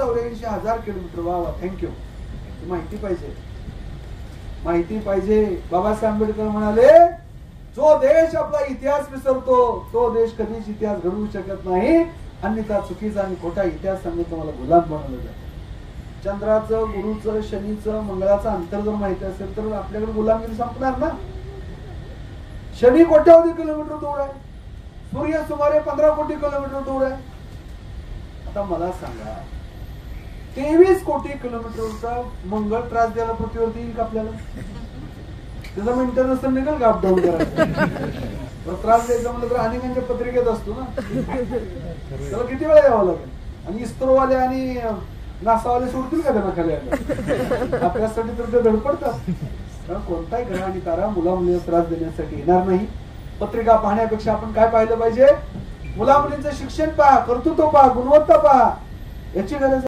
1,84,000 kilometre. वा वा, thank you. माहिती पाहिजे, माहिती पाहिजे. बाबासाहेब आंबेडकर म्हणाले, जो देश आपला इतिहास विसरतो तो देश कधीच इतिहास घडवू शकत नाही, अन्यथा चुकीचा आणि खोटा इतिहास सांगून तुम्हाला गुलाम बनवलं जातं. चंद्राचं, गुरुचं, शनीचं, मंगळाचं अंतर जर माहिती असेल तर आपल्याकडे गुलामगिरी संपणार ना. शनी कोट्यावधी किलोमीटर दूर आहे, सूर्य सुमारे 15 कोटी किलोमीटर दूर आहे. आता मला सांगा, 23 कोटी किलोमीटरचा मंगळ त्रास द्यायला पृथ्वीवरती येईल का आपल्याला? त्याचा मग इंटरनॅशनल निघेल का अपडाऊन करायला? त्रास द्यायचा म्हणलं तर अनेकांच्या पत्रिकेत असतो ना, त्याला किती वेळा यावं लागेल. आणि इस्रोवाले आणि नासावाले सोडतील का त्यांना खाली? आपल्यासाठी तर ते धडपडतात. कारण कोणताही ग्रह आणि तारा मुला मुलीला त्रास देण्यासाठी येणार नाही. पत्रिका पाहण्यापेक्षा आपण काय पाहिलं पाहिजे? मुला मुलींचं शिक्षण पहा, कर्तृत्व पहा, गुणवत्ता पहा, याची गरज आहे.